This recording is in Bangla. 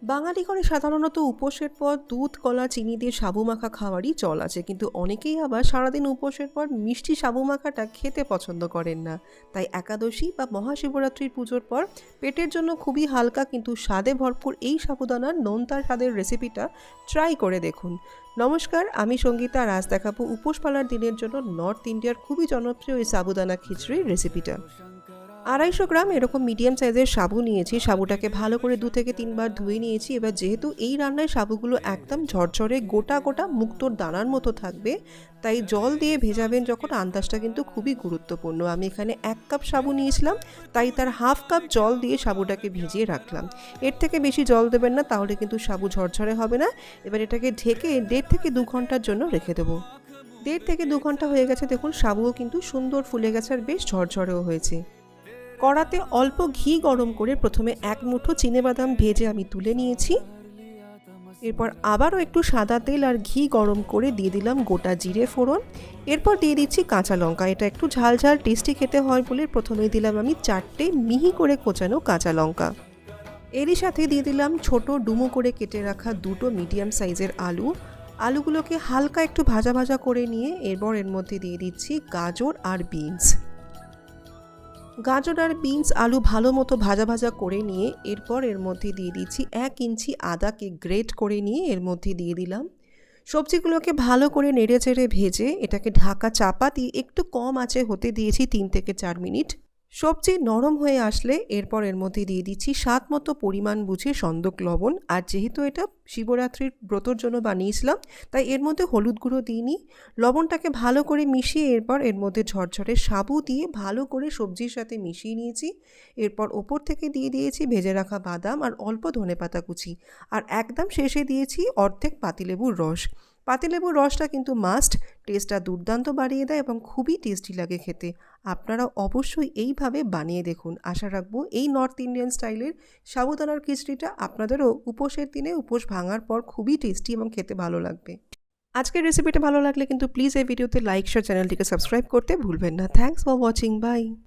বাঙালি ঘরে সাধারণত উপোসের পর দুধ কলা চিনি দিয়ে সাবু মাখা খাওয়ারই চল আছে, কিন্তু অনেকেই আবার সারাদিন উপোসের পর মিষ্টি সাবু মাখাটা খেতে পছন্দ করেন না। তাই একাদশী বা মহাশিবরাত্রির পুজোর পর পেটের জন্য খুবই হালকা কিন্তু স্বাদে ভরপুর এই সাবুদানার নোনতা স্বাদের রেসিপিটা ট্রাই করে দেখুন। নমস্কার, আমি সঙ্গীতা, আর আজ দেখাবো উপোস পালার দিনের জন্য নর্থ ইন্ডিয়ার খুবই জনপ্রিয় এই সাবুদানা খিচুড়ির রেসিপিটা। 250 গ্রাম এরকম মিডিয়াম সাইজের সাবু নিয়েছি। সাবুটাকে ভালো করে 2 থেকে 3 বার ধুয়ে নিয়েছি। এবার যেহেতু এই রান্নায় সাবুগুলো একদম ঝরঝরে গোটা গোটা মুক্তোর দানার মতো থাকবে, তাই জল দিয়ে ভেজাবেন যখন আন্দাজটা কিন্তু খুবই গুরুত্বপূর্ণ। আমি এখানে 1 কাপ সাবু নিয়েছিলাম, তাই তার হাফ কাপ জল দিয়ে সাবুটাকে ভিজিয়ে রাখলাম। এর থেকে বেশি জল দেবেন না, তাহলে কিন্তু সাবু ঝরঝরে হবে না। এবার এটাকে ঢেকে 1.5 থেকে 2 ঘন্টার জন্য রেখে দেবো। 1.5 থেকে 2 ঘন্টা হয়ে গেছে, দেখুন সাবুও কিন্তু সুন্দর ফুলে গেছে আর বেশ ঝরঝরেও হয়েছে। কড়াতে অল্প ঘি গরম করে প্রথমে 1 মুঠো চিনেবাদাম ভেজে আমি তুলে নিয়েছি। এরপর আবারও একটু সাদা তেল আর ঘি গরম করে দিয়ে দিলাম গোটা জিরে ফোড়ন। এরপর দিয়ে দিচ্ছি কাঁচা লঙ্কা। এটা একটু ঝাল ঝাল টেস্টি খেতে হয় বলে প্রথমেই দিলাম আমি 4টে মিহি করে কোচানো কাঁচা লঙ্কা। এরই সাথে দিয়ে দিলাম ছোট ডুমো করে কেটে রাখা 2টো মিডিয়াম সাইজের আলু। আলুগুলোকে হালকা একটু ভাজা ভাজা করে নিয়ে এরপর এর মধ্যে দিয়ে দিচ্ছি গাজর আর বিনস। গাজর আর বিনস আলু ভালো মতো ভাজা ভাজা করে নিয়ে এরপর এর মধ্যে দিয়ে দিচ্ছি 1 ইঞ্চি আদাকে গ্রেট করে নিয়ে এর মধ্যে দিয়ে দিলাম। সবজিগুলোকে ভালো করে নেড়ে চেড়ে ভেজে এটাকে ঢাকা চাপা দিয়ে একটু কম আঁচে হতে দিয়েছি 3 থেকে 4 মিনিট। সবজি নরম হয়ে আসলে এরপর এর মধ্যে দিয়ে দিচ্ছি স্বাদ মতো পরিমাণ বুঝে সন্দক লবণ। আর যেহেতু এটা শিবরাত্রির ব্রতর জন্য বানিয়েছিলাম, তাই এর মধ্যে হলুদ গুঁড়ো দিইনি। লবণটাকে ভালো করে মিশিয়ে এরপর এর মধ্যে ঝরঝরে সাবু দিয়ে ভালো করে সবজির সাথে মিশিয়ে নিয়েছি। এরপর ওপর থেকে দিয়ে দিয়েছি ভেজে রাখা বাদাম আর অল্প ধনেপাতা কুচি। আর একদম শেষে দিয়েছি অর্ধেক পাতিলেবুর রস। পাতিলেবুর রসটা কিন্তু মাস্ট, টেস্টটা দুর্দান্ত বাড়িয়ে দেয় এবং খুবই টেস্টি লাগে খেতে। আপনারা অবশ্যই এইভাবে বানিয়ে দেখুন। আশা রাখবো এই নর্থ ইন্ডিয়ান স্টাইলের সাবুদানার খিচড়িটা আপনাদেরও উপোসের দিনে উপোস ভাঙার পর খুবই টেস্টি এবং খেতে ভালো লাগবে। আজকের রেসিপিটা ভালো লাগলে কিন্তু প্লিজ এই ভিডিওতে লাইক শেয়ার, চ্যানেলটিকে সাবস্ক্রাইব করতে ভুলবেন না। Thanks for watching, by.